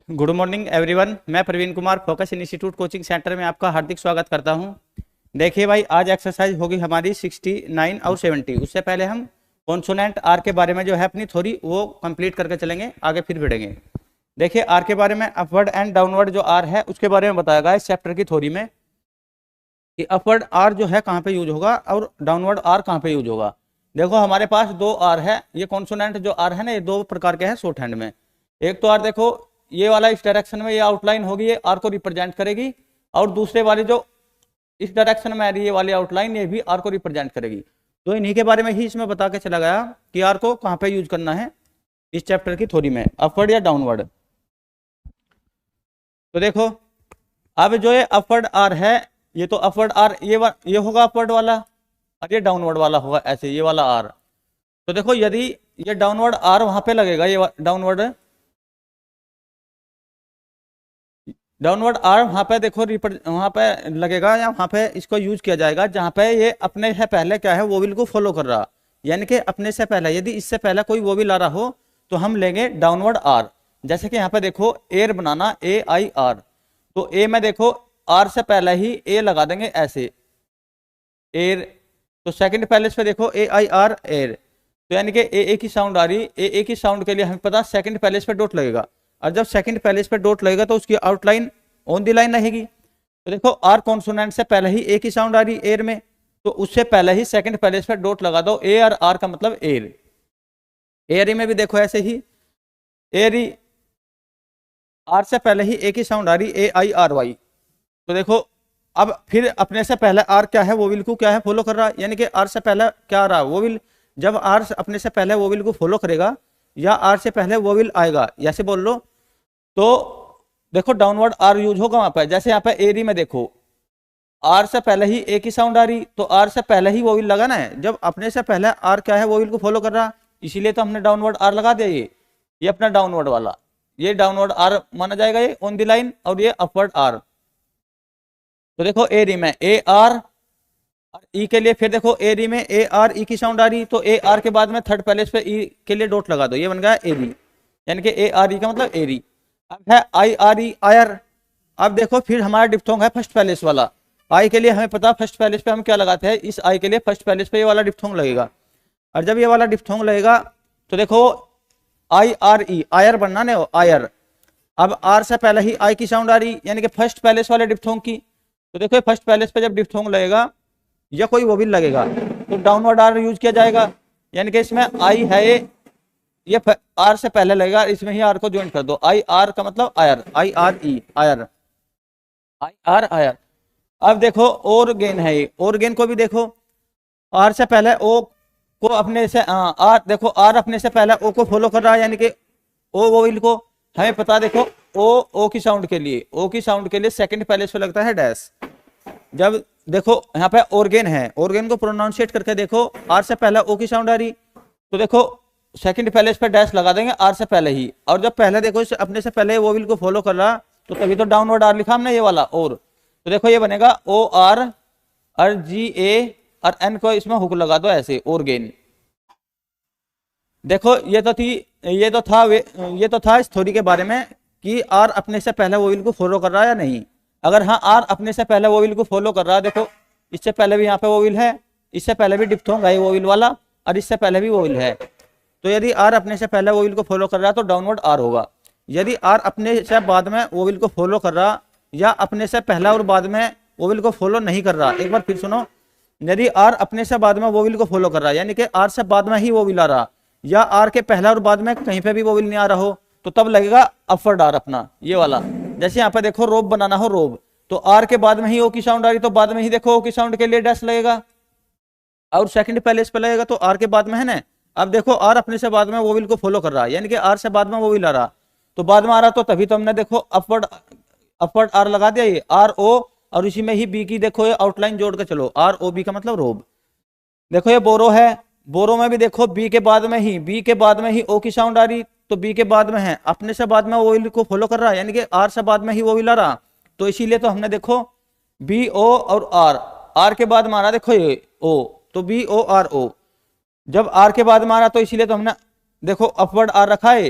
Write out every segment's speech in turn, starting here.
Good morning everyone. मैं Praveen Kumar Focus Institute coaching centre में आपका हार्दिक स्वागत करता हूं। देखिए भाई, आज एक्सरसाइज होगी हमारी 69 और 70। उससे पहले हम कॉन्सोनेंट आर के बारे में जो है अपनी थ्योरी वो कंप्लीट करके चलेंगे, आगे फिर बढ़ेंगे। देखिए आर के बारे में, अपवर्ड एंड डाउनवर्ड जो आर है उसके बारे में बताया गया इस चैप्टर की थ्योरी में कि अपवर्ड आर जो है कहाँ पे यूज होगा और डाउनवर्ड आर कहाँ पे यूज होगा। देखो हमारे पास दो आर है, ये कॉन्सोनेंट जो आर है ना, ये दो प्रकार के हैं शॉर्ट हैंड में। एक तो आर देखो ये वाला इस डायरेक्शन में ये आउटलाइन होगी, ये आर को रिप्रेजेंट करेगी, और दूसरे वाली जो इस डायरेक्शन में आ रही है ये वाली आउटलाइन, ये भी आर को रिप्रेजेंट करेगी। तो इन्हीं के बारे में ही इसमें बता के चला गया कि आर को कहाँ पे यूज करना है इस चैप्टर की थ्योरी में, अपवर्ड या डाउनवर्ड। तो देखो अब जो ये अपवर्ड आर है, ये तो अपवर्ड आर ये होगा अपवर्ड वाला, और ये डाउनवर्ड वाला होगा ऐसे, ये वाला आर। तो देखो यदि ये डाउनवर्ड आर वहां पे लगेगा, ये डाउनवर्ड आर वहां पे देखो वहां पे लगेगा, या वहां पे इसको यूज किया जाएगा जहां पे ये अपने से पहले क्या है वोविल को फॉलो कर रहा। यानी कि अपने से पहले, यदि इससे पहले कोई वोविल आ रहा हो तो हम लेंगे डाउनवर्ड आर। जैसे कि यहाँ पे देखो एयर बनाना, AIR, तो ए में देखो आर से पहले ही ए लगा देंगे ऐसे, एयर। तो सेकंड पैलेस पे देखो AIR, एयर। तो यानी कि ए की साउंड आ रही, ए की साउंड के लिए हमें पता सेकंड पैलेस पे डॉट लगेगा, और जब सेकंड पैलेस पे डॉट लगेगा तो उसकी आउटलाइन ऑन दी लाइन रहेगी। तो देखो आर कॉन्सोनेंट से पहले ही ए की साउंड आ रही एयर में, तो उससे पहले ही सेकंड पैलेस पे डॉट लगा दो, ए और आर का मतलब एयर। एयरी में भी देखो ऐसे ही, एयरी आर से पहले ही ए की साउंड आ रही AIRY। तो देखो अब फिर अपने से पहले आर क्या है वोविल को क्या है फॉलो कर रहा, यानी कि आर से पहले क्या आ रहा वोविल। जब आर अपने से पहले वोविल को फॉलो करेगा या आर से पहले वोविल आएगा, ऐसे बोल लो, तो देखो डाउनवर्ड आर यूज होगा वहां पर। जैसे यहाँ पे एरी में देखो आर से पहले ही ए की साउंड आ रही, तो आर से पहले ही वोविल लगाना है। जब अपने से पहले आर क्या है वोविल को फॉलो कर रहा, इसीलिए तो हमने डाउनवर्ड आर लगा दिया। ये अपना डाउनवर्ड वाला, ये डाउनवर्ड आर माना जाएगा, ये ऑन द लाइन, और ये अपवर्ड आर। तो देखो एरी में AR और ई के लिए, फिर देखो एरी में ARE की साउंड आ रही, तो AR के बाद में थर्ड पैलेस पे ई के लिए डॉट लगा दो, ये बन गया एरी, यानी कि ARE का मतलब एरी। अब है IRE, आयर। अब देखो फिर हमारा डिप्थोंग है फर्स्ट पैलेस वाला। आई के लिए हमें पता फर्स्ट पैलेस पे हम क्या लगाते हैं, इस आई के लिए फर्स्ट पैलेस पे ये वाला डिप्थोंग लगेगा, और जब ये वाला डिप्थोंग लगेगा तो देखो IRE, आयर बनना ने आयर। अब आर से पहले ही आई की साउंड आ रही, यानी कि फर्स्ट पैलेस वाले डिप्थोंग की। तो देखो फर्स्ट पैलेस पे जब डिप्थोंग लगेगा या कोई वोविल लगेगा तो डाउनवर्ड आर यूज किया जाएगा, यानी कि इसमें आई है ये आर से पहले लगेगा, इसमें ही आर को ज्वाइन कर दो, IR का मतलब आयर, IRE, आयर, IR, आयर। अब देखो और गेन है, ये और गेन को भी देखो आर से पहले ओ को अपने से आर, देखो आर अपने से पहले ओ को फॉलो कर रहा है, यानी कि ओ वोविल को हमें पता, देखो ओ की साउंड के लिए, ओ की साउंड के लिए सेकंड पैलेस पे लगता है डैश। जब देखो यहाँ पे ऑर्गेन है, ऑर्गेन को प्रोनाउंशिएट करके देखो, आर से पहले ओ की साउंड आ रही, तो देखो सेकंड पैलेस पे डैश लगा देंगे आर से पहले ही। और जब पहले देखो अपने से पहले वोविल को फॉलो कर रहा, तो तभी तो डाउनवर्ड आर लिखा हमने ये वाला और। तो देखो ये बनेगा OR और GA और N को इसमें हुक लगा दो ऐसे, ऑर्गेन। देखो ये तो था इस थ्योरी के बारे में कि आर अपने से पहले वोविल को फॉलो कर रहा है या नहीं। अगर हाँ आर अपने से पहले वोविल को फॉलो कर रहा है, देखो इससे पहले भी यहाँ पे वोविल है, इससे पहले भी डिप्थोंग है वोविल वाला, और इससे पहले भी वोविल है। तो यदि आर अपने से पहले वोविल को फॉलो कर रहा है तो डाउनवर्ड आर होगा। यदि आर अपने से बाद में वोविल को फॉलो कर रहा या अपने से पहला और बाद में वोविल को फॉलो नहीं कर रहा, एक बार फिर सुनो, यदि आर अपने से बाद में वोविल को फॉलो कर रहा है, यानी कि आर से बाद में ही वोविल आ रहा, या आर के पहला और बाद में कहीं पे भी वोविल नहीं आ रहा हो, तो तब लगेगा अपवर्ड आर अपना ये वाला। जैसे यहाँ पे देखो रोब बनाना हो, रोब, तो आर के बाद में ही ओ की साउंड आ रही, तो बाद में ही देखो ओ की साउंड के लिए डैश लगेगा, और सेकंड पैलेस पे लगेगा तो आर के बाद में है ना। अब देखो आर अपने से बाद में वोविल को फॉलो कर रहा है, यानी कि आर से बाद में वोविल आ रहा, तो बाद में आ रहा, तो तभी तो हमने देखो अपवर्ड आर लगा दिया, ये RO, और इसी में ही बी की देखो ये आउटलाइन जोड़ के चलो, ROB का मतलब रोब। देखो ये बोरो है, बोरो में भी देखो बी के बाद में ही ओ की साउंड आ रही, तो बी के बाद में है, अपने से बाद में वोविल को फॉलो कर रहा है, यानी कि आर से बाद में ही वोविल आ रहा, तो इसीलिए तो हमने देखो BO और आर के बाद मारा, देखो ये ओ, तो BORO। जब आर के बाद मारा तो इसीलिए तो हमने देखो अपवर्ड आर रखा है,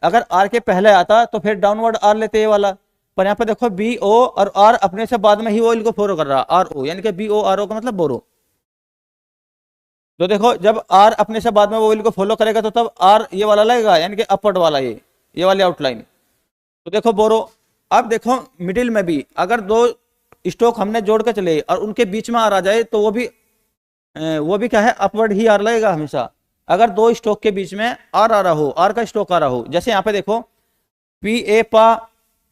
अगर आर के पहले आता तो फिर डाउनवर्ड आर लेते ये वाला, पर यहाँ पे देखो बी ओ और आर अपने से बाद में ही वो इनको फॉलो कर रहा, आर ओ, यानी कि बी ओ आर ओ का मतलब बोरो। तो देखो जब आर अपने से बाद में वो इनको फॉलो करेगा तो तब आर ये वाला लगेगा, यानी कि अपवर्ड वाला, ये वाली आउटलाइन। तो देखो बोरो। अब देखो मिडिल में भी अगर दो स्टॉक हमने जोड़ के चले और उनके बीच में आर आ जाए तो वो भी क्या है, अपवर्ड ही आर लगेगा हमेशा। अगर दो स्टॉक के बीच में आर आ रहा हो, आर का स्टॉक आ रहा हो, जैसे यहाँ पे देखो पी ए पा,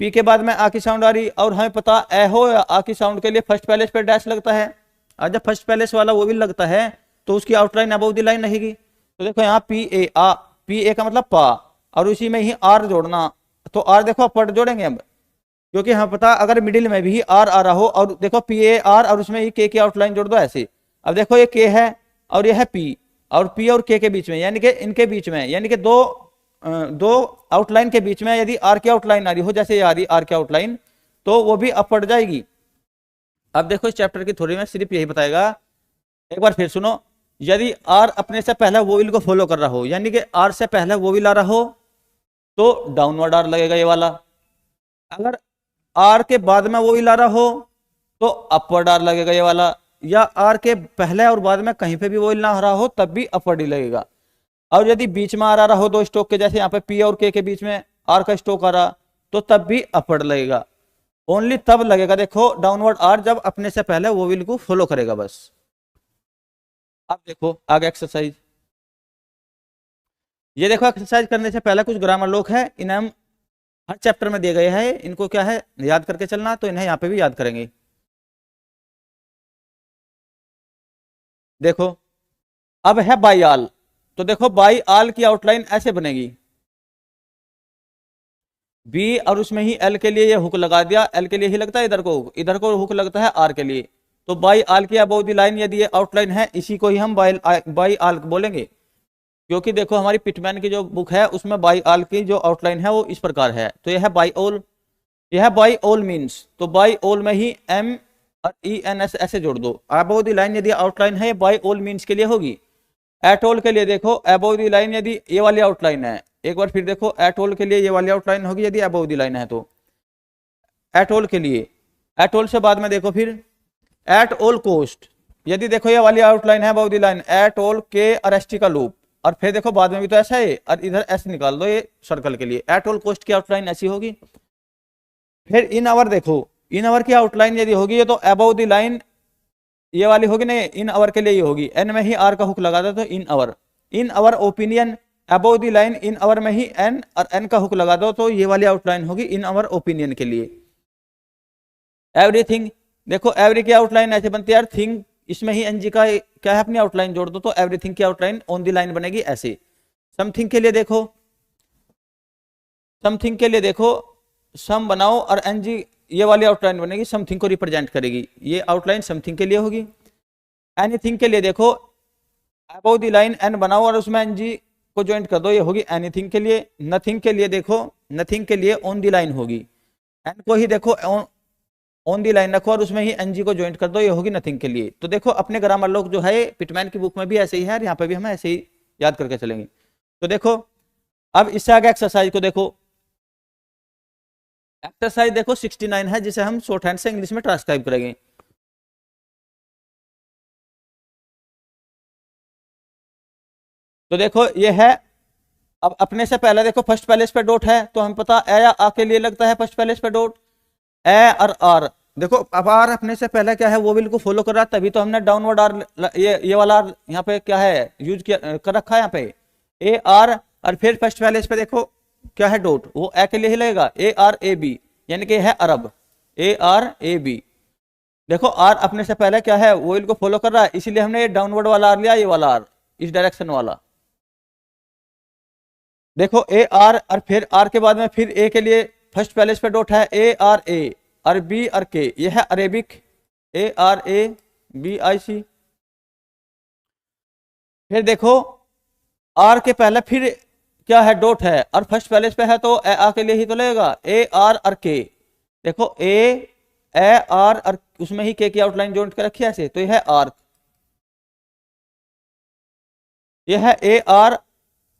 पी के बाद में आ की साउंड आ रही, और हमें पता ए हो या आ की साउंड के लिए फर्स्ट पैलेस पे डैश लगता है, और जब फर्स्ट पैलेस वाला वो भी लगता है तो उसकी आउटलाइन अबव द लाइन रहेगी। तो देखो यहाँ P A uh, P A का मतलब पा, और उसी में ही आर जोड़ना, तो आर देखो अपवर्ड जोड़ेंगे अब, क्योंकि हमें पता अगर मिडिल में भी आर आ रहा हो, और देखो पी ए आर और उसमें ही के की आउटलाइन जोड़ दो ऐसे। अब देखो ये के है और ये है पी, और पी और के बीच में, यानी कि इनके बीच में, यानी कि दो आउटलाइन के बीच में यदि आर की आउटलाइन आ रही हो, जैसे ये आ रही आर की आउटलाइन, तो वो भी अपवर्ड जाएगी। अब देखो इस चैप्टर की थोड़ी में सिर्फ यही बताएगा, एक बार फिर सुनो। यदि आर अपने से पहले वोविल को फॉलो कर रहा हो, यानी कि आर से पहले वोविल आ रहा हो, तो डाउनवर्ड आर लगेगा ये वाला। अगर आर के बाद में वोविल आ रहा हो तो अपवर्ड आर लगेगा ये वाला, या आर के पहले और बाद में कहीं पे भी वोविल ना आ रहा हो तब भी अपवर्ड ही लगेगा। और यदि बीच में आ रहा हो दो स्टॉक के, जैसे यहाँ पे पी और के बीच में आर का स्टॉक आ रहा, तो तब भी अपवर्ड लगेगा। ओनली तब लगेगा देखो डाउनवर्ड आर जब अपने से पहले वोविल को फॉलो करेगा बस। अब देखो आगे एक्सरसाइज, ये देखो एक्सरसाइज करने से पहले कुछ ग्रामर लोग हैं, इन्हें हम हर चैप्टर में दिए गए हैं, इनको क्या है याद करके चलना, तो इन्हें यहाँ पे भी याद करेंगे। देखो अब है बाई आल, तो देखो बाई आल की आउटलाइन ऐसे बनेगी, बी और उसमें ही एल के लिए ये हुक लगा दिया, एल के लिए ही लगता है, इधर को हुक लगता है आर के लिए। तो बाई आल की अबव द लाइन यदि ये आउटलाइन है, इसी को ही हम बाई आल बोलेंगे, क्योंकि देखो हमारी पिटमैन की जो बुक है उसमें बाई आल की जो आउटलाइन है वो इस प्रकार है। तो यह है बाई ऑल, यह है बाई ऑल मीन्स, तो बाई ऑल में ही एम और ई एन एस ऐसे जोड़ दो। अबव द लाइन यदि आउटलाइन है बाई ऑल मीन्स के लिए होगी। एट ऑल के लिए देखो अबव द लाइन यदि ये वाली आउटलाइन है, एक बार फिर देखो एट ऑल के लिए ये वाली आउटलाइन होगी यदि अबव द लाइन है तो। एट ऑल के लिए, एट ऑल से बाद में देखो फिर एट ऑल कोस्ट, यदि देखो ये वाली आउटलाइन है above the line, at all के और एस टी का लूप, और फिर देखो बाद में भी तो ऐसा है, और इधर एस निकाल दो ये सर्कल के लिए, एट ऑल कोस्ट की आउटलाइन ऐसी होगी। फिर इन आवर देखो, इन आवर की आउटलाइन यदि होगी ये तो अबव द लाइन ये वाली होगी, नहीं इन आवर के लिए ये होगी, एन में ही आर का हुक लगा दो तो in our opinion, above the line in our में ही एन और एन का हुक लगा दो तो ये वाली आउटलाइन होगी इन आवर ओपिनियन के लिए। एवरीथिंग देखो एवरी की आउटलाइन ऐसे बनती है यार, थिंग इसमें ही एनजी का क्या है अपनी आउटलाइन जोड़ दो तो एवरीथिंग की आउटलाइन ऑन द लाइन बनेगी ऐसे। समथिंग के लिए देखो, समथिंग के लिए देखो सम बनाओ और एनजी ये वाली आउटलाइन बनेगी, समथिंग को रिप्रेजेंट करेगी, ये आउटलाइन समथिंग के लिए होगी। एनीथिंग के लिए देखो अबव द लाइन एन बनाओ और उसमें एनजी को ज्वाइंट कर दो, ये होगी एनीथिंग के लिए। नथिंग के लिए देखो, नथिंग के लिए ऑन द लाइन होगी, एन को ही देखो ऑन दी लाइन रखो और उसमें ही एनजी को ज्वाइंट कर दो, ये होगी नथिंग के लिए। तो देखो अपने ग्रामर लोग जो है पिटमैन की बुक में भी ऐसे ही है और यहाँ पे भी हम ऐसे ही याद करके चलेंगे। तो देखो अब इससे आगे एक्सरसाइज को देखो, एक्सरसाइज देखो 69 है जिसे हम शॉर्ट हैंड से इंग्लिश में ट्रांसक्राइब करेंगे। तो देखो ये है, अब अपने से पहले देखो फर्स्ट पैलेस पे डॉट है तो हम पता ए या आ के लिए लगता है फर्स्ट पैलेस पे डॉट, ए और आर देखो अब आर अपने से पहले क्या है वो विल को फॉलो कर रहा है, तभी तो हमने डाउनवर्ड आर ये वाला आर यहाँ पे क्या है यूज किया कर रखा है यहाँ पे ए आर, और फिर फर्स्ट पैलेस पे देखो क्या है डॉट, वो ए के लिए ही लगेगा ए आर ए बी, यानी कि है अरब ए आर ए बी। देखो आर अपने से पहले क्या है वो विल को फॉलो कर रहा है, इसीलिए हमने ये डाउनवर्ड वाला आर लिया, ये वाला आर इस डायरेक्शन वाला। देखो ए आर और फिर आर के बाद में फिर ए के लिए फर्स्ट पैलेस पे डॉट है ए आर ए और बी और के, ये है Arabic A R A B I C. फिर देखो आर के पहले फिर क्या है डॉट है और फर्स्ट पैलेस पे है तो ए आ के लिए ही तो लगेगा ए आर और के। देखो ए आर और उसमें ही के की आउटलाइन जॉइंट कर रखी है ऐसे, तो ये है आर्क, ये है ए आर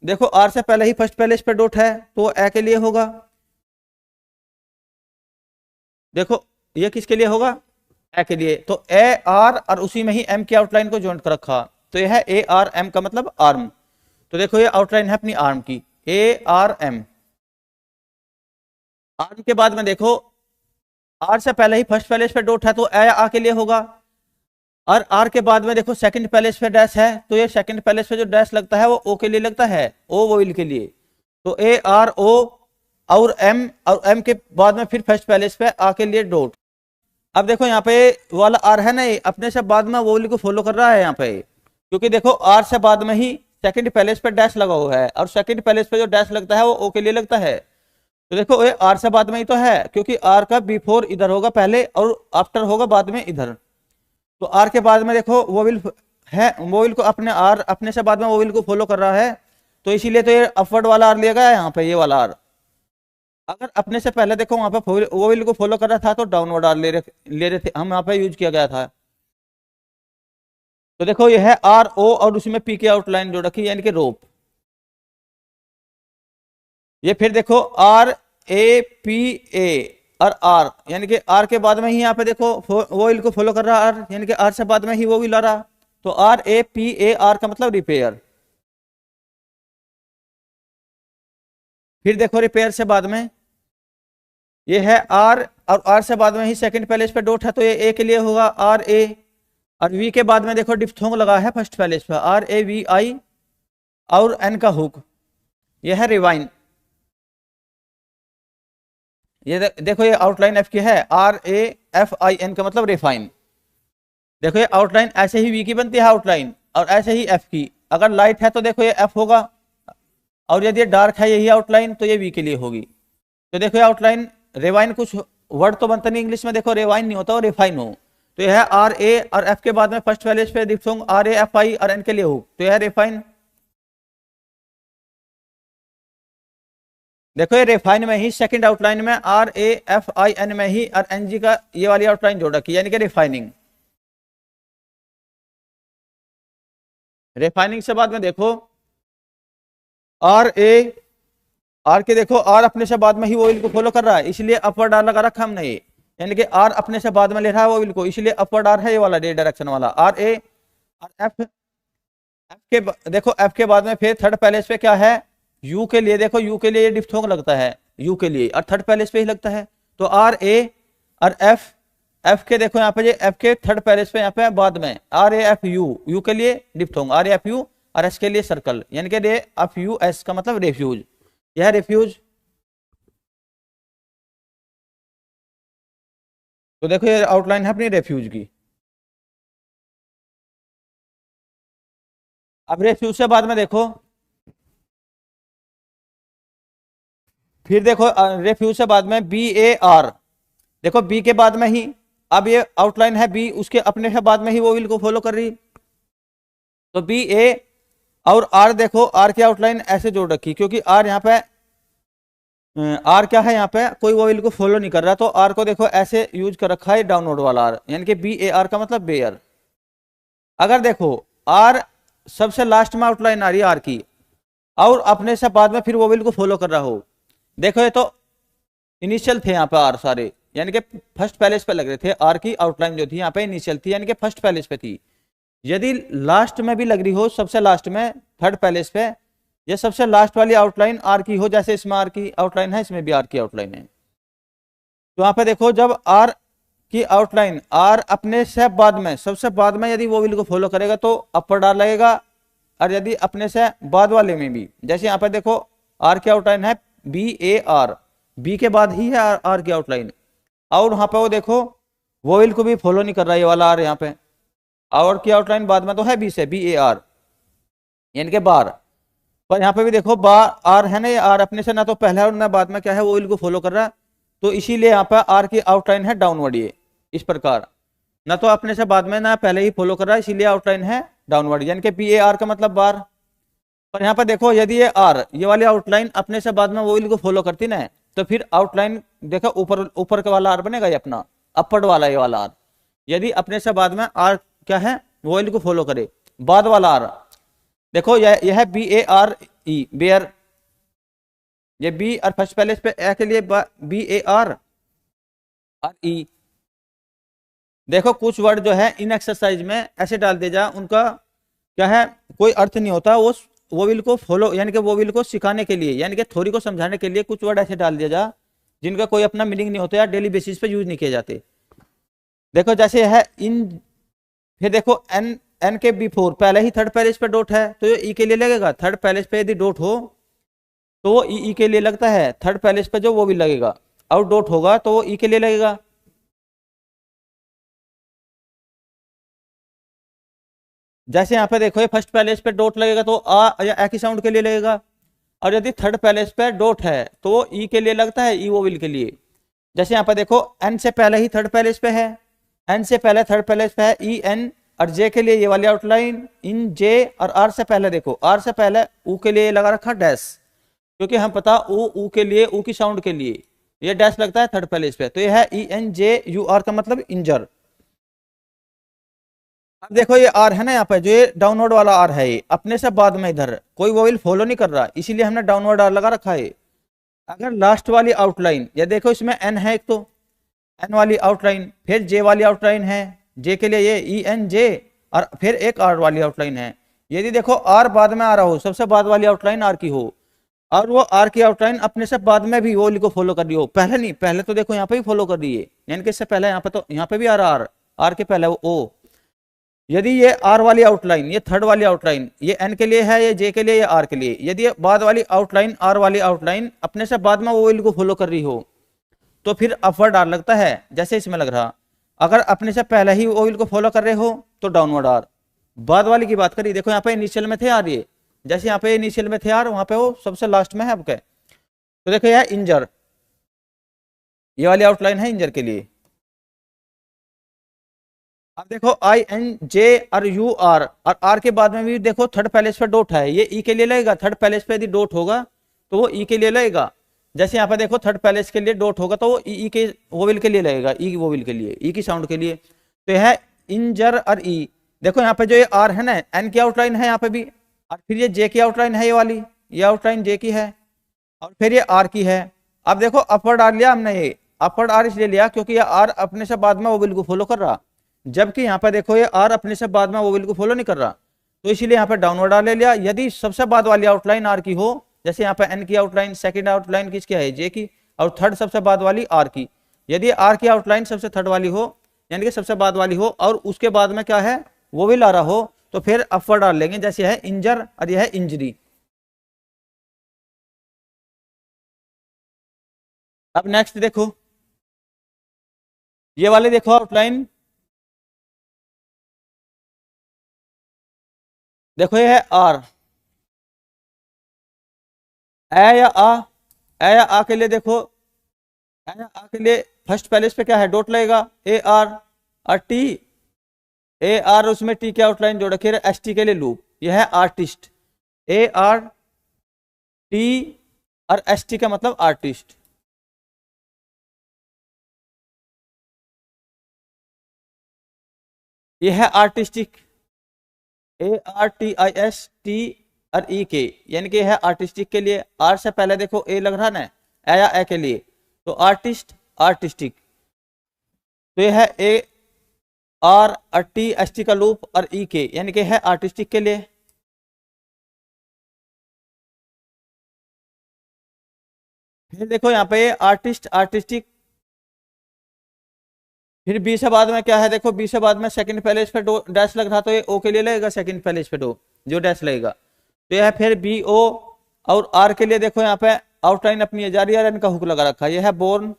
देखो आर से पहले ही फर्स्ट पैलेस पे डॉट है तो ए के लिए होगा। देखो ये किसके लिए होगा, ए के लिए। तो ए आर और उसी में ही एम की आउटलाइन को ज्वाइंट कर रखा, तो यह है ए आर एम का मतलब आर्म। तो देखो ये आउटलाइन है अपनी आर्म की, ए आर एम। आर्म के बाद में देखो आर से पहले ही फर्स्ट पैलेस पे डॉट है तो ए आ के लिए होगा, और आर के बाद में देखो सेकंड पैलेस पे डैश है तो ये सेकंड पैलेस पे जो डैश लगता है वो ओ के लिए लगता है, ओ वोवेल के लिए। तो ए आर ओ और एम के बाद में फिर फर्स्ट पैलेस पे आ के लिए डॉट। अब देखो यहाँ पे वाला आर है ना, अपने से बाद में वोवेल को फॉलो कर रहा है यहाँ पे, क्योंकि देखो आर से बाद में ही सेकंड पैलेस पे डैश लगा हुआ है, और सेकंड पैलेस पे जो डैश लगता है वो ओ के लिए लगता है। तो देखो ये आर से बाद में ही तो है, क्योंकि आर का बिफोर इधर होगा पहले और आफ्टर होगा बाद में इधर। तो आर के बाद में देखो वोवेल है, वोवेल को अपने आर अपने से बाद में वोवेल को फॉलो कर रहा है, तो इसीलिए तो ये अपवर्ड वाला आर लिया गया है यहाँ पे, ये वाला आर। अगर अपने से पहले देखो वहां पे वोवेल को फॉलो कर रहा था तो डाउनवर्ड आर ले रहे थे हम, यहाँ पे यूज किया गया था। तो देखो ये है आर ओ और उसमें पी की आउटलाइन जो रखी यानी कि रोप। ये फिर देखो आर ए पी ए और आर, यानी कि आर के बाद में ही यहाँ पे देखो वोवेल को फॉलो कर रहा आर, यानी कि आर से बाद में ही वो भी ला रहा। तो R A P A R का मतलब रिपेयर। फिर देखो रिपेयर से बाद में ये है आर, और आर से बाद में ही सेकंड पैलेस पे डॉट है तो ये ए के लिए होगा आर ए, और वी के बाद में देखो डिफ्थोंग लगा है फर्स्ट पैलेस पे, आर ए वी आई और एन का हुक, ये है रिवाइन। ये देखो ये आउटलाइन एफ की है, R A F I N का मतलब रिफाइन। देखो ये आउटलाइन ऐसे ही वी की बनती है आउटलाइन, और ऐसे ही एफ की। अगर लाइट है तो देखो ये एफ होगा, और यदि ये डार्क है यही आउटलाइन तो ये वी के लिए होगी। तो देखो ये आउटलाइन रिवाइन, कुछ वर्ड तो बनता नहीं इंग्लिश में, देखो रिवाइन नहीं होता और रिफाइन हो। तो यह है आर ए और एफ के बाद में फर्स्ट पैलेस पे diphthong R A F I और एन के लिए हुक, तो यह है रिफाइन। देखो ये रिफाइन में ही सेकंड आउटलाइन में R A F I N में ही और एन जी का ये वाली आउटलाइन जोड़ रखी यानी कि रिफाइनिंग। रिफाइनिंग से बाद में देखो आर ए, आर के देखो आर अपने से बाद में ही वोवेल को फॉलो कर रहा है, इसलिए अपवर्ड आर लगा रखा हमने ये, यानी कि आर अपने से बाद में ले रहा है वोवेल को, इसलिए अपवर्ड आर है ये वाला डायरेक्शन वाला आर ए। और एफ, देखो एफ के बाद में फिर थर्ड पैलेस पे क्या है, यू के लिए। देखो यू के लिए ये डिफ्थोंग लगता है यू के लिए, और थर्ड पैलेस पे ही लगता है। तो आर ए और एफ, एफ के देखो यहाँ पे ये एफ के थर्ड पैलेस पे यहाँ पे बाद में R A F U, U के लिए diphthong R A F U, और एस के लिए सर्कल, यानी कि रे एफ यू एस का मतलब रेफ्यूज, यह है रेफ्यूज। तो देखो ये आउटलाइन है अपनी रेफ्यूज की। अब रेफ्यूज से बाद में देखो फिर देखो रेफ्यूज से बाद में बी ए आर, देखो बी के बाद में ही अब ये आउटलाइन है बी, उसके अपने से बाद में ही वो विल को फॉलो कर रही। तो बी ए और आर, देखो आर की आउटलाइन ऐसे जोड़ रखी, क्योंकि आर यहाँ पे आर क्या है यहाँ पे कोई वोवेल को फॉलो नहीं कर रहा, तो आर को देखो ऐसे यूज कर रखा है डाउनवर्ड वाला आर, यानी कि बी ए आर का मतलब बेयर। अगर देखो आर सबसे लास्ट में आउटलाइन आ रही है आर की, और अपने से बाद में फिर वोवेल को फॉलो कर रहा हो, देखो ये तो इनिशियल थे यहाँ पे आर सारे, यानी कि फर्स्ट पैलेस पे लग रहे थे, आर की आउटलाइन जो थी यहाँ पे इनिशियल थी यानी कि फर्स्ट पैलेस पे थी। यदि लास्ट में भी लग रही हो, सबसे लास्ट में थर्ड पैलेस पे, ये सबसे लास्ट वाली आउटलाइन आर की हो, जैसे इसमें आर की आउटलाइन है इसमें भी आर की आउटलाइन है। तो यहाँ पे देखो जब आर की आउटलाइन आर अपने से बाद में सबसे बाद में यदि वो विल को फॉलो करेगा तो अपर आर लगेगा, और यदि अपने से बाद वाले में भी, जैसे यहाँ पे देखो आर की आउटलाइन है बी ए आर, बी के बाद ही है आर की आउटलाइन, और वहां पे वो देखो वोवेल को भी फॉलो नहीं कर रहा है ये वाला आर यहाँ पे, और की आउटलाइन बाद में तो है बी से बी ए आर यानी कि बार, पर यहाँ पे भी देखो बार आर है ना, ये आर अपने से ना तो पहला और ना बाद में क्या है वोवेल को फॉलो कर रहा है, तो इसीलिए यहाँ पे आर की आउटलाइन है डाउनवर्ड, ये इस प्रकार ना तो अपने से बाद में ना पहले ही फॉलो कर रहा है, इसीलिए आउटलाइन है डाउनवर्ड, यानी कि बी ए आर का मतलब बार। पर यहाँ पर देखो यदि ये आर ये वाली आउटलाइन अपने से बाद में वोवेल को फॉलो करती ना, तो फिर आउटलाइन देखो ऊपर ऊपर का वाला आर बनेगा ये अपना अपर वाला ये वाला आर। यदि अपने से बाद में आर क्या है वोवेल को फॉलो करे, बाद वाला आर देखो यह है B A R, E, bear. ये बी और फर्स्ट पहले इस पे ए के लिए बी ए आर और ई। देखो कुछ वर्ड जो है इन एक्सरसाइज में ऐसे डाल दिया जा, उनका क्या है कोई अर्थ नहीं होता, वो विल को फॉलो यानी कि वो विल को सिखाने के लिए यानी कि थ्योरी को समझाने के लिए कुछ वर्ड ऐसे डाल दिया जा जिनका कोई अपना मीनिंग नहीं होता या डेली बेसिस पे यूज नहीं किए जाते। देखो जैसे है इन, फिर देखो एन, एन के बिफोर पहले ही थर्ड पेरेज पे डॉट है तो ये ई के लिए लगेगा। थर्ड पेरेज पे यदि डॉट हो तो वो ई के लिए लगता है, थर्ड पेरेज पे जो वो भी लगेगा, और डॉट होगा तो वो ई के लिए लगेगा। जैसे यहाँ पे देखो ये फर्स्ट पैलेस पे डॉट लगेगा तो आ या की साउंड के लिए लगेगा, और यदि थर्ड पैलेस पे डॉट है तो वो ई के लिए लगता है, ई वोविल के लिए। जैसे यहाँ पे देखो एन से पहले ही थर्ड पैलेस पे है, एन से पहले थर्ड पैलेस पे है ई एन, और जे के लिए ये वाली आउटलाइन इन जे, और आर से पहले देखो आर से पहले ऊ के लिए लगा रखा डैश, क्योंकि हम पता ऊ के लिए ऊ की साउंड के लिए ये डैश लगता है थर्ड पैलेस पे, तो ये है E N J U R का मतलब इंजर। अब देखो ये आर है ना, यहाँ पे जो ये डाउनवर्ड वाला आर है ये अपने से बाद में इधर कोई वोवेल फॉलो नहीं कर रहा, इसीलिए हमने डाउनवर्ड आर लगा रखा है। अगर लास्ट वाली आउटलाइन ये देखो इसमें एन है एक, तो एन वाली आउटलाइन, फिर जे वाली आउटलाइन है, जे के लिए ये ई एन जे, और फिर एक आर वाली आउटलाइन है। यदि देखो आर बाद में आ रहा हो, सबसे बाद वाली आउटलाइन आर की हो, और वो आर की आउटलाइन अपने से बाद में भी वो को फॉलो कर रही हो, पहले नहीं, पहले तो देखो यहाँ पे भी फॉलो कर रही है, यानी कि इससे पहले यहाँ पे, तो यहाँ पे भी आ रहा आर के पहले वो ओ। यदि ये आर वाली आउटलाइन, ये थर्ड वाली आउटलाइन, ये एन के लिए है, ये जे के लिए, ये आर के लिए, यदि ये बाद वाली आउटलाइन आर वाली आउटलाइन अपने से बाद में वो को फॉलो कर रही हो तो फिर अपवर्ड आर लगता है, जैसे इसमें लग रहा। अगर अपने से पहले ही ओइल को फॉलो कर रहे हो तो डाउनवर्ड आर। बाद वाली की बात करी, देखो यहाँ पे इनिशियल में थे आर, ये जैसे यहाँ पे इनिशियल में थे आर, वहां पे वो सबसे लास्ट में है आपके, तो देखो यह इंजर, ये वाली आउटलाइन है इंजर के लिए। अब देखो आई एन जे और यू आर, और आर के बाद में भी देखो थर्ड पैलेस पे डॉट है, ये ई के लिए लगेगा, थर्ड पैलेस पे यदि डॉट होगा तो वो ई के लिए लगेगा। जैसे यहाँ पे देखो थर्ड पैलेस के लिए डॉट होगा तो वो ई के वोविल के लिए लगेगा, ई वोविल के लिए, ई की साउंड के लिए। तो यह है इंजर और ई। देखो यहाँ पे जो ये आर है ना, एन की आउटलाइन है यहाँ पे भी, और फिर ये जे की आउटलाइन है, ये वाली ये आउटलाइन जे की है, और फिर ये आर की है। अब देखो अपवर्ड आर लिया हमने, ये अपवर्ड आर इसलिए लिया क्योंकि ये आर अपने से बाद में वोविल को फॉलो कर रहा, जबकि यहाँ पे देखो ये आर अपने से बाद में वोविल को फॉलो नहीं कर रहा, तो इसीलिए यहाँ पे डाउनवर्ड आर ले लिया। यदि सबसे बाद वाली आउटलाइन आर की हो, जैसे यहाँ पे एन की आउटलाइन, सेकंड आउटलाइन किसकी है, जे की, और थर्ड सबसे बाद वाली आर की, यदि आर की आउटलाइन सबसे थर्ड वाली हो यानी कि सबसे बाद वाली हो, और उसके बाद में क्या है वोविल आ रहा हो, तो फिर अपवर्ड आर लेंगे, जैसे है इंजर और यह है इंजरी। अब नेक्स्ट देखो ये वाले, देखो आउटलाइन, देखो ये है आर, ए या आ, ए या आ के लिए देखो, ए या आ के लिए फर्स्ट पैलेस पे क्या है डॉट लगेगा, ए आर, और टी, ए आर उसमें टी की आउटलाइन जोड़ रखी है, एस टी के लिए लूप, यह है आर्टिस्ट, ए आर टी, और एस टी का मतलब आर्टिस्ट। यह है artistic, A R T I S T और ई के, यानी कि है आर्टिस्टिक के लिए। आर से पहले देखो ए लग रहा ना, ए या ए के लिए, तो आर्टिस्ट आर्टिस्टिक, तो यह है ए आर और टी एस टी का लूप, और ई के यानी कि है आर्टिस्टिक के लिए। फिर देखो यहाँ पे आर्टिस्ट आर्टिस्टिक, फिर बी से बाद में क्या है, देखो बी से बाद में सेकंड पैलेस पे डैश लग रहा, तो ये ओ के लिए लगेगा, सेकंड पैलेस पे जो डैश लगेगा, तो यह है फिर बी ओ। और आर के लिए देखो यहाँ पे आउटलाइन अपनी जारी है, इनका हुक लगा रखा है, यह है बोर्न,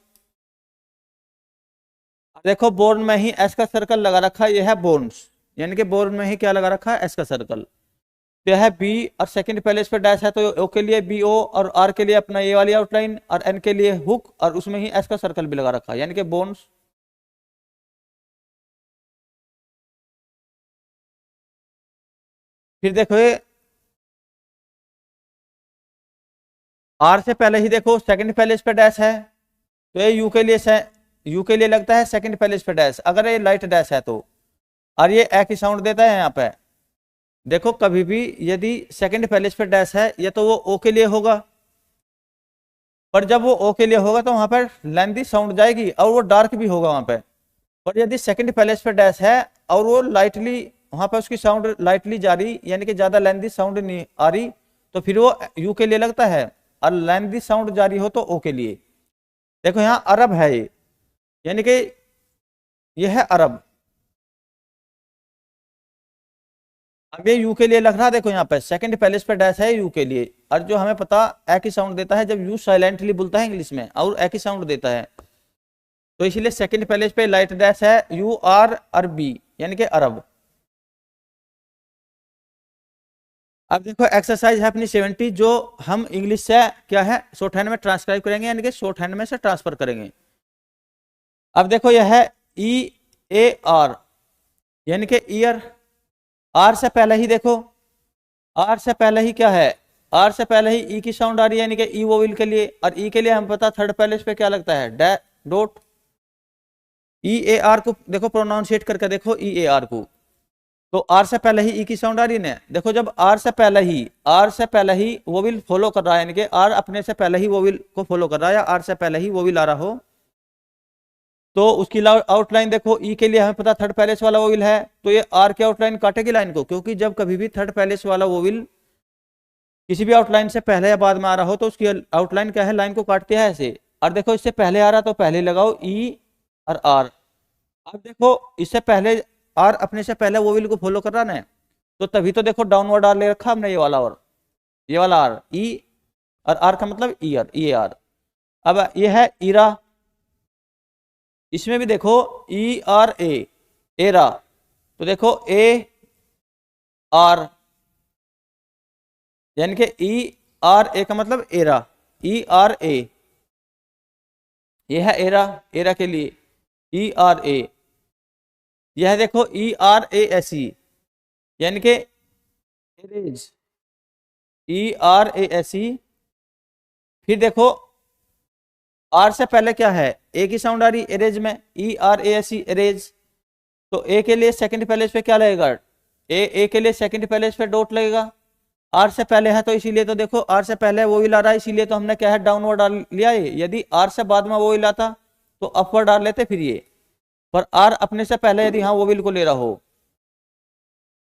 देखो बोर्न में ही एस का सर्कल लगा रखा है, यह है बोर्न्स, यानी कि बोर्न में ही क्या लगा रखा है, एस का सर्कल। तो यह है बी और सेकंड पैलेस पे डैश है, तो ओ के लिए बी ओ, और आर के लिए अपना ये वाली आउटलाइन, और एन के लिए हुक, और उसमें ही एस का सर्कल भी लगा रखा है, यानी कि बोन्स। फिर देखो ये आर से पहले ही देखो सेकंड पैलेस पे डैश है, तो ये यू के लिए यू के लिए लगता है सेकंड पैलेस पे डैश, अगर ये लाइट डैश है तो, और ये ए की साउंड देता है यहाँ पे, देखो कभी भी यदि सेकंड पैलेस पे डैश है या तो वो ओ के लिए होगा, पर जब वो ओ के लिए होगा तो वहां पर लेंथी साउंड जाएगी और वो डार्क भी होगा वहां पे। पर यदि सेकंड पैलेस पे डैश है और वो लाइटली वहां पर उसकी साउंड लाइटली जा रही, यानी कि ज्यादा लेंथी साउंड नहीं आ रही, तो फिर वो यू के लिए लगता है। और लेंथी साउंड जारी हो तो ओ के लिए। देखो यहाँ अरब है ये, यानी कि ये है अरब। अब ये यू के लिए लग रहा है, देखो यहाँ पे सेकंड पैलेस पे डैश है यू के लिए। और जो हमें पता एक ही साउंड देता है जब यू साइलेंटली बोलता है इंग्लिश में, और एक ही साउंड देता है, तो इसीलिए सेकंड पैलेस पे लाइट डैश है यू आर अरबी, यानी कि अरब। अब देखो एक्सरसाइज है अपनी 70, जो हम इंग्लिश से क्या है शॉर्ट हैंड में ट्रांसक्राइब करेंगे, यानी कि शॉर्ट हैंड में से ट्रांसफर करेंगे। अब देखो यह है ई ए आर, यानी कि ईयर। आर से पहले ही देखो, आर से पहले ही क्या है, आर से पहले ही ई की साउंड आ रही है, यानी कि ई वोविल के लिए। और ई के लिए हम पता थर्ड पैलेस पे क्या लगता है, डॉट। ई ए आर को देखो प्रोनाउंसिएट करके देखो, ई ए आर को, तो आर से पहले ही ई की साउंड आ रही है। देखो जब आर से पहले ही वोविल फॉलो कर रहा है, यानी कि आर अपने से पहले ही वोविल को फॉलो कर रहा है, या आर से पहले ही वोविल आ रहा हो, तो उसकी आउटलाइन देखो। ई के लिए हमें पता थर्ड पैलेस वाला वोविल है, तो ये आर की आउटलाइन काटेगी लाइन को, क्योंकि जब कभी भी थर्ड पैलेस वाला वोविल किसी भी आउटलाइन से पहले या बाद में आ रहा हो तो उसकी आउटलाइन क्या है, लाइन को काटती है ऐसे। और देखो इससे पहले आ रहा तो पहले लगाओ ई और आर। अब देखो इससे पहले आर अपने से पहले वोविल को फॉलो कर रहा ना, तो तभी तो देखो डाउनवर्ड आर ले रखा हमने, ये वाला और ये वाला आर, ई और आर का मतलब ईयर, ई आर। अब ये है ईरा, इसमें भी देखो ई आर ए, एरा, तो देखो ए आर, यानी कि ई आर ए का मतलब एरा, ई आर ए, ये है एरा, एरा के लिए ई आर ए। यह देखो E R A S E, यानी कि arrays, E R A S E. फिर देखो आर से पहले क्या है, ए की साउंड आ रही एरेज में, E R A S E, arrays. तो ए के लिए सेकंड पैलेस पे क्या लगेगा, ए के लिए सेकंड पैलेस पे डॉट लगेगा। आर से पहले है तो इसीलिए तो देखो आर से पहले वो विल आ रहा है, इसीलिए तो हमने क्या है डाउनवर्ड आर लिया है। यदि आर से बाद में वो विल आता तो अपवर्ड आर लेते फिर ये, पर आर अपने से पहले यदि हाँ वो विल को ले रहा हो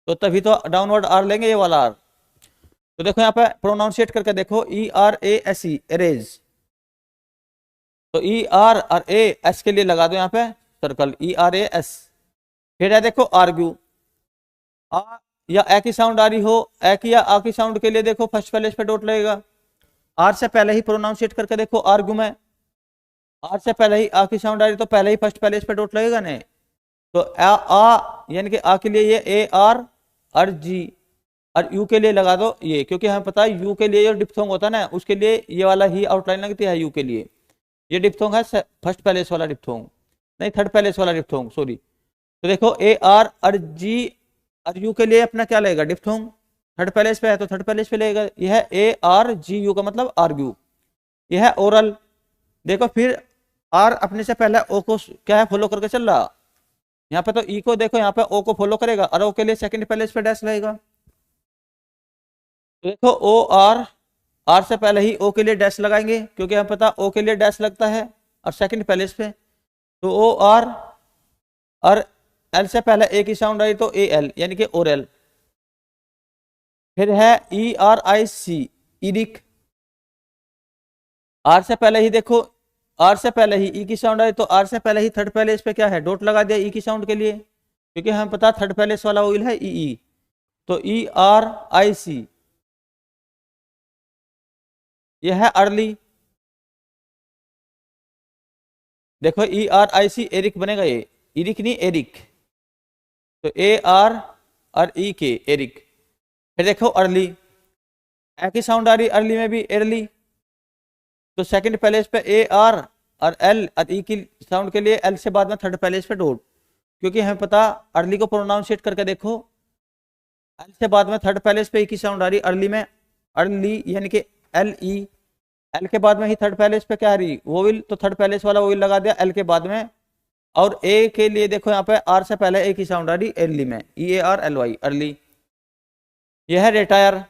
तो तभी तो डाउनवर्ड आर लेंगे, ये वाला आर। तो देखो यहाँ पे प्रोनाउंसिएट करके देखो, E R A S E, arrays. तो ई आर और ए एस के लिए लगा दो यहाँ पे circle, E R A S. फिर है देखो आर्ग्यू, आ या ए की साउंड आ रही हो, ए की या आ की साउंड के लिए देखो फर्स्ट पैलेस पे डॉट लगेगा। आर से पहले ही प्रोनाउंसिएट करके देखो आर्ग्यू में, आर से पहले ही आ की साउंड आ रही तो पहले ही फर्स्ट पैलेस पे डॉट लगेगा ना। तो आ यानी कि आ के लिए ये ए आर और जी, और यू के लिए लगा दो ये, क्योंकि हमें पता है यू के लिए जो डिप्थोंग होता है ना उसके लिए ये वाला ही आउटलाइन लगती है यू के लिए। ये डिप्थोंग है फर्स्ट पैलेस वाला डिप्थोंग, नहीं थर्ड पैलेस वाला डिप्थोंग, सॉरी। तो देखो ए आर और जी और यू के लिए अपना क्या लगेगा, डिप्थोंग। थर्ड पैलेस पे है तो थर्ड पैलेस पे लगेगा। यह है ए आर जी यू का मतलब आर्ग्यू। यह है ओरल। देखो फिर आर अपने से पहले ओ को क्या है फॉलो करके चल रहा, यहाँ पे तो ई को देखो यहाँ पे ओ को फॉलो करेगा और ओ के लिए सेकंड पैलेस पे डैश लगेगा। तो देखो ओ आर, आर से पहले ही ओ के लिए डैश लगाएंगे, क्योंकि हमें पता ओ के लिए डैश लगता है और सेकंड पैलेस पे। तो ओ आर और एल से पहले ए की साउंड आई तो ए एल, यानी कि ओरल। फिर है E R I C, Eric. Are से पहले ही देखो, आर से पहले ही ई की साउंड आई तो आर से पहले ही थर्ड पैलेस पे क्या है डॉट लगा दिया ई की साउंड के लिए, क्योंकि हमें पता थर्ड पैलेस वाला ओइल है ई। तो ई आर आई सी। यह है अर्ली। देखो ई आर आई सी, एरिक बनेगा ये, इरिक नहीं एरिक। तो ए आर और ई के, एरिक। फिर देखो अर्ली, ए की साउंड आ रही अर्ली में भी, एर्ली। तो सेकंड पैलेस पे ए आर और एल और ई की साउंड के लिए एल से बाद में थर्ड पैलेस पे डॉट, क्योंकि हमें पता अर्ली को प्रोनाउंसिएट करके देखो, एल से बाद में थर्ड पैलेस पे ई की साउंड आ रही अर्ली में, अर्ली यानी कि एल ई। एल के बाद में ही थर्ड पैलेस पे क्या आ रही वोविल, तो थर्ड पैलेस वाला वोविल लगा दिया एल के बाद में। और ए के लिए देखो यहाँ पे आर से पहले ए की साउंड आ रही अर्ली में, E A R L Y, early. यह है रिटायर।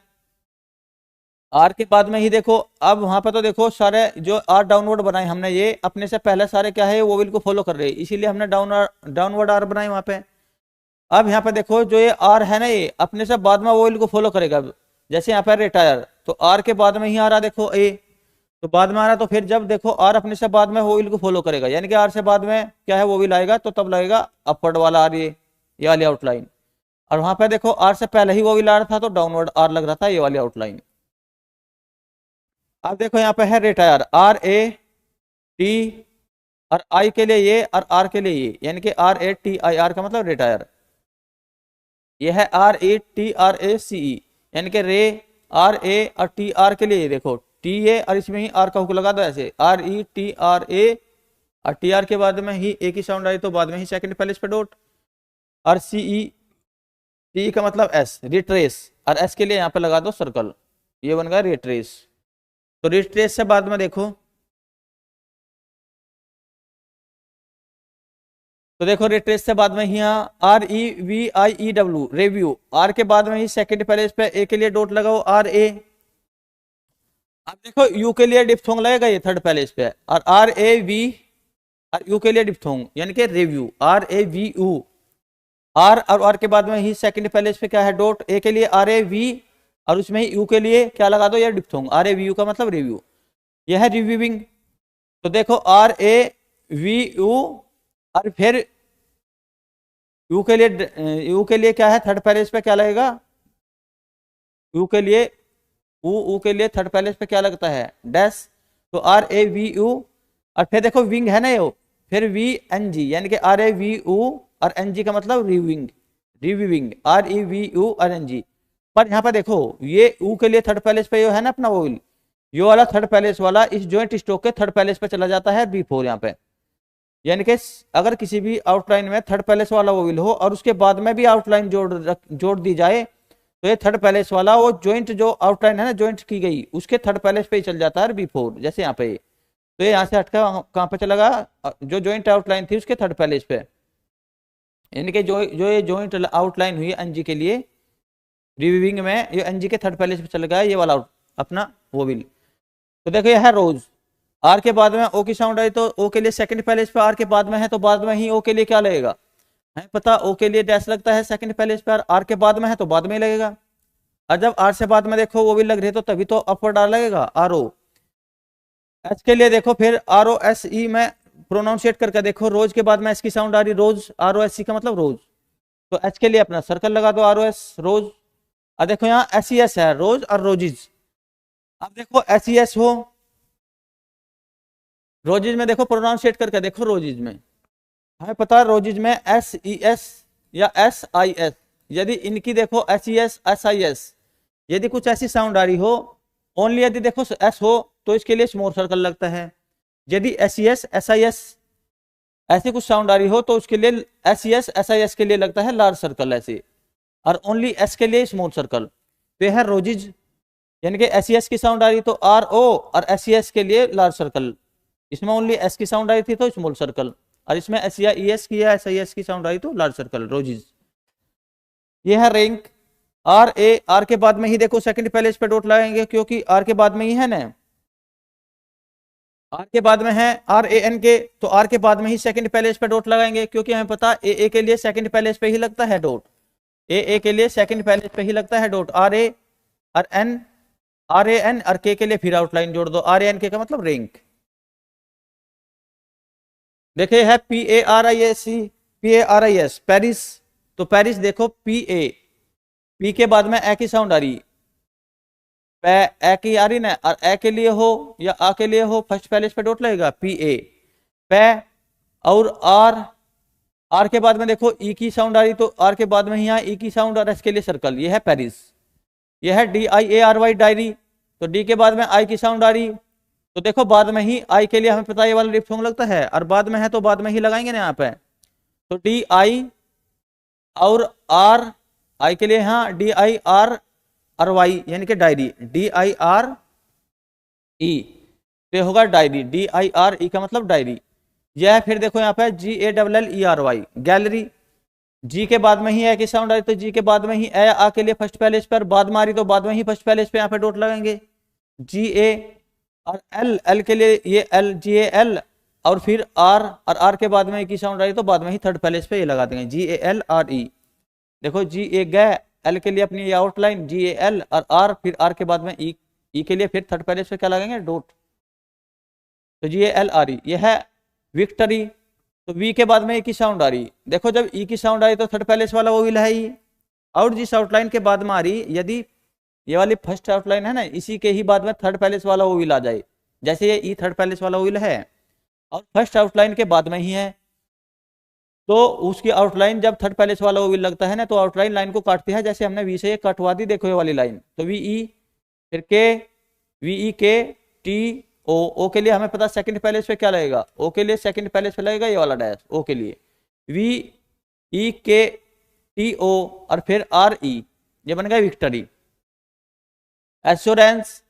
आर के बाद में ही देखो, अब वहां पर तो देखो सारे जो आर डाउनवर्ड बनाए हमने, ये अपने से पहले सारे क्या है वोवेल को फॉलो कर रहे हैं, इसीलिए हमने डाउनवर्ड आर बनाए वहां पे। अब यहाँ पे देखो जो ये आर है ना, ये अपने से बाद में वोवेल को फॉलो करेगा। जैसे यहाँ पे रिटायर, तो आर के बाद में ही आ रहा देखो ए, तो बाद में आ रहा, तो फिर जब देखो आर अपने से बाद में वोवेल को फॉलो करेगा, यानी कि आर से बाद में क्या है वोवेल आएगा, तो तब लगेगा अपवर्ड वाला आर, ये वाली आउटलाइन। और वहां पे देखो आर से पहले ही वोवेल आ रहा था, तो डाउनवर्ड आर लग रहा था, ये वाली आउटलाइन। अब देखो यहाँ पे है रिटायर, आर ए टी, और आई के लिए ये और आर के लिए ये, यानी कि R A T I R का मतलब रिटायर। ये है R A T R A C E, यानी कि रे, आर ए और टी आर के लिए देखो टी ए, और इसमें ही आर का हुक लगा दो ऐसे, आर ई टी आर ए, और टी आर के बाद में ही एक ही साउंड आई, तो बाद में ही सेकंड पहले इस पे डॉट, और सी ई, टी का मतलब एस, रिट्रेस, और एस के लिए यहाँ पे लगा दो सर्कल, ये बन गया रिट्रेस। तो रिट्रेस से बाद में देखो, तो देखो रिट्रेस से बाद में यहाँ R E V I E W, review, R के बाद में ही सेकंड पहले इस पे ए के लिए डॉट लगाओ, आर ए। अब देखो यू के लिए डिप्थोंग लगेगा, ये थर्ड पहले इस पे, और आर ए वी, और यू के लिए डिप्थोंग यानी कि review, R A V U, R और आर के बाद में ही सेकंड पहले इस पे क्या है डॉट, ए के लिए आर ए वी, और उसमें ही यू के लिए क्या लगा दो, ये diphthong, R A V U का मतलब रिव्यू। यह है रिव्यूइंग। तो देखो आर ए वी यू, और फिर यू के लिए क्या है थर्ड पहले इस पे क्या लगेगा, यू के लिए यू के लिए थर्ड पहले इस पे क्या लगता है डैश, तो आर ए वी यू, और फिर देखो विंग है ना ये, फिर वी एन जी, यानी कि आर ए वी यू और एन जी का मतलब reviewing, reviewing, are E we you और एन जी। पर यहाँ पे देखो ये यू के लिए थर्ड पैलेस पे है ना अपना वोवेल, यो वाला थर्ड पैलेस वाला इस जॉइंट स्ट्रोक के थर्ड पैलेस पे चला जाता है बी4 यहाँ पे, यानी कि अगर किसी भी आउटलाइन में थर्ड पैलेस वाला वोवेल हो और उसके बाद में भी आउटलाइन जोड़ दी जाए, तो ये थर्ड पैलेस वाला वो जॉइंट जो आउटलाइन है ना जॉइंट की गई उसके थर्ड पैलेस पे ही चल जाता है बी4, जैसे यहाँ पे। तो ये यहाँ से हटकर कहाँ पे चला गया, जो जॉइंट आउटलाइन थी उसके थर्ड पैलेस पे, यानी कि जो ये जॉइंट आउटलाइन हुई एनजी के लिए रिव्यूइंग में, ये एनजी के थर्ड पैलेस पे चल गया ये वाला अपना वोवेल। तो देखो ये है रोज, आर के बाद में ओ की साउंड आई, तो ओ के लिए सेकंड पैलेस पे आर के बाद में है, तो बाद में ही ओ के लिए क्या लगेगा है पता, ओ के लिए डैश लगता है सेकंड पैलेस पे, आर के बाद में है तो बाद में ही लगेगा। और जब आर से बाद में देखो वो भी लग रही है, तो तभी तो अपवर्ड आर लगेगा, आर ओ। एच के लिए देखो फिर आर ओ एस ई में प्रोनाउंसिएट करके देखो, रोज के बाद में एस की साउंड आ रही, रोज, आर ओ एस सी का मतलब रोज, तो एच के लिए अपना सर्कल लगा दो, आर ओ एस रोज। अब देखो यहाँ एस ई एस है, रोज और रोजिज। अब देखो एस ई एस हो रोजिज में, देखो प्रोनाउंसिएट करके देखो रोजिज में, हमें पता है रोजिज में एस ई एस या एस आई एस, यदि इनकी देखो S E S S I S, यदि कुछ ऐसी साउंड आ रही हो, ओनली यदि देखो एस हो तो इसके लिए स्मॉल सर्कल लगता है, यदि S E S S I S ऐसी कुछ साउंड आ रही हो तो उसके लिए S E S S I S के लिए लगता है लार्ज सर्कल ऐसे, और ओनली एस के लिए स्मॉल सर्कल। तो यह है रोजिज, यानी कि एस ई एस की साउंड आ रही तो आर ओ, और एस ई एस के लिए लार्ज सर्कल, इसमें ओनली एस की साउंड आई थी तो स्मॉल सर्कल, और इसमें एस या ई एस की या एस आई एस की साउंड आई तो लार्ज सर्कल, रोजिज। ये है रैंक, आर ए, आर के बाद में ही देखो सेकंड पैलेस पे डॉट लगाएंगे क्योंकि आर के बाद में ही है ना, आर के बाद में है आर ए एन के, तो आर के बाद में ही सेकंड पैलेस पे डॉट लगाएंगे क्योंकि हमें पता ए के लिए सेकंड पैलेस पे ही लगता है डॉट, ए के लिए सेकंड पैलेस पे ही लगता है डॉट, आर ए और एन, आर ए एन और के लिए फिर आउटलाइन जोड़ दो, आर ए एन के का मतलब रैंक। देखिए है P A R I S C, P A R I S Paris, तो पेरिस देखो पी ए, पी के बाद में ए की साउंड आ रही, ए की आ रही ना, और ए के लिए हो या आ के लिए हो फर्स्ट पैलेस पे डॉट लगेगा पी ए पे, और आर, आर के बाद में देखो ई की साउंड आ रही तो आर के बाद में यहाँ ई की साउंड और एस के लिए सर्कल, ये है पेरिस। ये है D I A R Y diary, तो डी के बाद में आई की साउंड आ रही, तो देखो बाद में ही आई के लिए हमें पता ये वाला डिप्थोंग लगता है, और बाद में है तो बाद में ही लगाएंगे ना यहाँ पे, तो डी आई और आर, आई के लिए यहाँ डी आई आर और वाई यानी कि diary, D I R E, तो होगा diary, D I R E का मतलब डायरी। यह फिर देखो यहाँ पे G A double L E R Y gallery, G के बाद में ही ए की साउंड आ रही तो जी के बाद में ही ए आ के लिए फर्स्ट पैलेज पर, बाद में आ रही तो बाद में ही फर्स्ट पैलेज पे यहाँ पे डॉट लगाएंगे जी ए। और एल, एल के लिए ये एल, जी ए एल, और फिर आर, और आर के बाद में ए की साउंड आ रही तो बाद में ही थर्ड पैलेज पे ये लगा देंगे जी ए एल आर ई। देखो जी ए गए, एल के लिए अपनी ये आउटलाइन जी ए एल और आर, फिर आर के बाद में ई, ई के लिए फिर थर्ड पैलेज पे क्या लगाएंगे डॉट, तो जी ए एल आर ई, ये है विक्ट्री। तो वी के बाद में ई की साउंड आ रही, देखो जब ई की साउंड आ रही तो थर्ड पैलेस वाला वो विल है ही, और जिस आउटलाइन के बाद में आ रही, यदि ये वाली फर्स्ट आउटलाइन है ना, इसी के ही बाद में थर्ड पैलेस वाला वो विल आ जाए, जैसे ये ई थर्ड पैलेस वाला वो विल है और फर्स्ट आउटलाइन के बाद में ही है, तो उसकी आउटलाइन जब थर्ड पैलेस वाला वो विल लगता है ना, तो आउटलाइन लाइन को काटती है, जैसे हमने वी से ये कटवा दी, देखो ये वाली लाइन, तो वी ई, फिर के, वी ई के, टी ओ, ओ के लिए हमें पता सेकंड पैलेस पे क्या लगेगा, ओ के लिए सेकंड पैलेस पे लगेगा ये वाला डैश, ओ के लिए वी ई के टी ओ, और फिर आर ई, ये बन गया विक्ट्री। एश्योरेंस,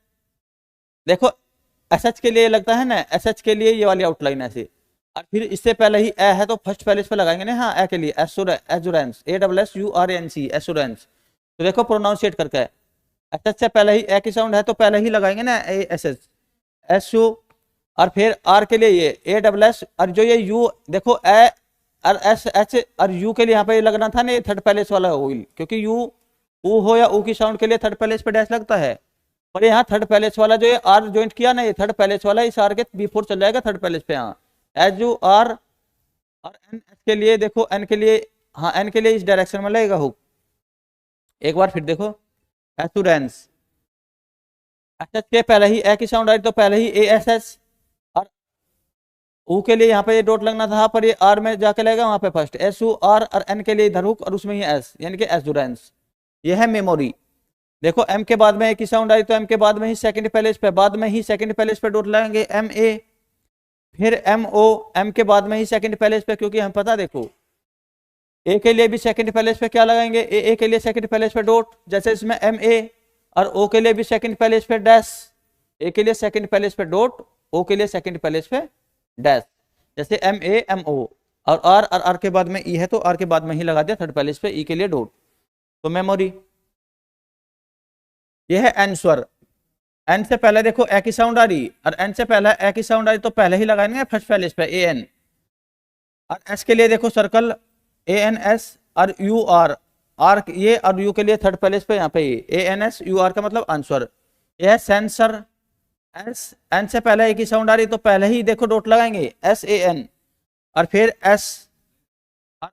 देखो एस एच के लिए लगता है ना, एस एच के लिए ये वाली आउटलाइन ऐसे, और फिर इससे पहले ही ए है तो फर्स्ट पैलेस पे लगाएंगे ना, हाँ ए के लिए assurance, A double S U R N C, assurance. तो देखो प्रोनाउंसिएट करके एस एच से पहले ही ए की साउंड है तो पहले ही लगाएंगे ना A S H, S U, और फिर आर के लिए ये ए डबल एस, और जो ये यू देखो ए और एस एच और यू के लिए यहाँ पे ये लगना था ना, ये थर्ड पैलेस वाला होईल, क्योंकि यू ऊ हो या ऊ की साउंड के लिए थर्ड पैलेस पे डैश लगता है, और यहाँ थर्ड पैलेस वाला जो ये आर ज्वाइंट किया ना, ये थर्ड पैलेस वाला इस आर के बिफोर चल जाएगा थर्ड पैलेस पे, यहाँ एच यू आर, और एन एच के लिए देखो, एन के लिए, हाँ एन के लिए इस डायरेक्शन में लगेगा हुक। एक बार फिर देखो एश्योरेंस, एस एच के पहले ही ए की साउंड आई तो पहले ही ए एस एच, और ऊ के लिए यहाँ पे ये डॉट लगना था, पर ये आर में जाके लगेगा वहां पे फर्स्ट एस यू आर, और एन के लिए इधर हुक, और उसमें ही एस, यानी कि एश्योरेंस। ये है मेमोरी। देखो एम के बाद में ए की साउंड आई तो एम के बाद में ही सेकंड पैलेस पे, बाद में ही सेकंड पैलेस पे डॉट लगाएंगे एम ए, फिर एम ओ, एम के बाद में ही सेकंड पैलेस पे, क्योंकि हम पता देखो ए के लिए भी सेकंड पैलेस पे क्या लगाएंगे, ए के लिए सेकंड पैलेस पे डॉट, जैसे इसमें एम ए, और ओ के लिए भी सेकंड पैलेस पे डैश, ए के लिए सेकंड पैलेस पे डॉट, ओ के लिए सेकंड पैलेस पे डैश, जैसे एम ए एम ओ, और आर के बाद में ई है तो आर के बाद में ही लगा दिया थर्ड पैलेस पे ई के लिए डॉट, तो मेमोरी। ये है आंसर, एन से पहले देखो ए की साउंड आ रही, और एन से पहले ए की साउंड आ रही तो पहले ही लगाएंगे फर्स्ट पैलेस पे ए एन, और एस के लिए देखो सर्कल ए एन एस और यू आर, आर ये और यू के लिए थर्ड पैलेस पे यहाँ पे ए एन एस यू आर का मतलब आंसर। ये है सेंसर, एस, एन से पहले ए की साउंड आ रही तो पहले ही देखो डॉट लगाएंगे एस ए एन, और फिर एस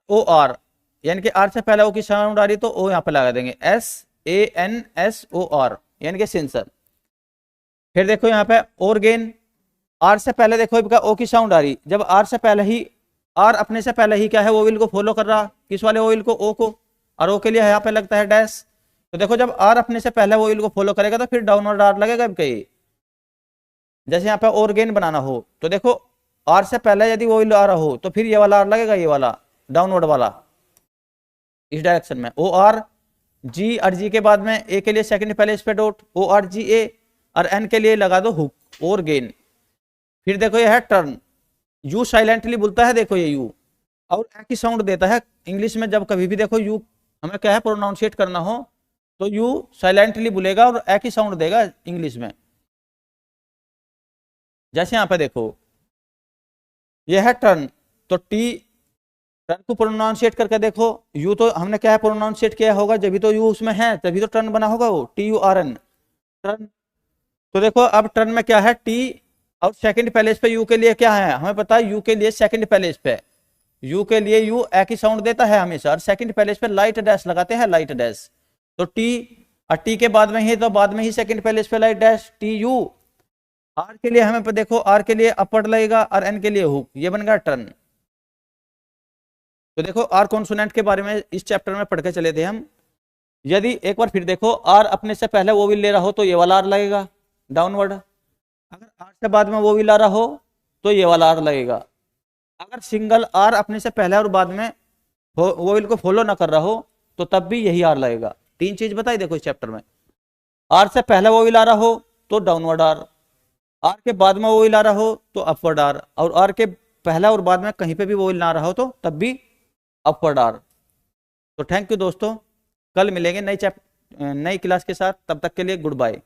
ओ आर, यानी कि आर से पहले ओ की साउंड आ रही तो ओ यहाँ पे लगा देंगे S A N S O R, यानी कि सेंसर। फिर देखो यहाँ पे ऑर्गेन, आर से पहले देखो ओ की साउंड आ रही, जब आर से पहले ही, आर अपने से पहले ही क्या है ओविल को फॉलो कर रहा, किस वाले ओविल को, ओ को, और ओ के लिए यहाँ पे लगता है डैश, तो देखो जब आर अपने से पहले ओविल को फॉलो करेगा तो फिर डाउनवर्ड आर लगेगा कहीं, जैसे यहाँ पे ऑर्गेन बनाना हो तो देखो आर से पहले यदि ओविल आ रहा हो तो फिर ये वाला आर लगेगा, ये वाला डाउनवर्ड वाला इस डायरेक्शन में, ओ आर जी, और जी के बाद में ए के लिए सेकंड पैलेस पे डॉट ओ आर जी ए, और एन के लिए लगा दो हुक और गेन। फिर देखो ये है टर्न, यू साइलेंटली बोलता है, देखो ये यू और ए की साउंड देता है इंग्लिश में, जब कभी भी देखो यू हमें क्या है प्रोनाउंसिएट करना हो तो यू साइलेंटली बोलेगा और ए की साउंड देगा इंग्लिश में। जैसे यहाँ पे देखो ये है टर्न, तो टी, टर्न को प्रोनाउंसिएट करके देखो, यू तो हमने क्या है प्रोनाउंसिएट किया होगा, जब भी तो यू उसमें है तभी तो टर्न बना होगा, वो T U R N turn. तो देखो अब टर्न में क्या है टी, और सेकंड पैलेस पे यू के लिए क्या है हमें पता है, यू के लिए सेकंड पैलेस पे, यू के लिए यू ए की साउंड देता है हमेशा, और सेकंड पैलेस पे लाइट डैश लगाते हैं, लाइट डैश, तो टी, और टी के बाद में ही तो बाद में ही सेकंड पैलेस पे light dash T U. R के लिए हमें देखो आर के लिए अपवर्ड लगेगा और एन के लिए हुक, ये बन गया टर्न। तो देखो आर कॉन्सोनेंट के बारे में इस चैप्टर में पढ़ के चले थे हम, यदि एक बार फिर देखो आर अपने से पहले वो विल ले रहा हो तो ये वाला आर लगेगा डाउनवर्ड, अगर आर से बाद में वो विल आ रहा हो तो ये वाला आर लगेगा, अगर सिंगल आर अपने से पहले और बाद में वो विल को फॉलो ना कर रहा हो तो तब भी यही आर लगेगा। तीन चीज बताई देखो इस चैप्टर में, आर से पहले वो विल आ रहा हो तो डाउनवर्ड आर के बाद में वो विल आ रहा हो तो अपवर्ड आर, और आर के पहला और बाद में कहीं पे भी वो विल ना आ रहा हो तो तब भी अपवर्ड आर। तो थैंक यू दोस्तों, कल मिलेंगे नई क्लास के साथ, तब तक के लिए गुड बाय।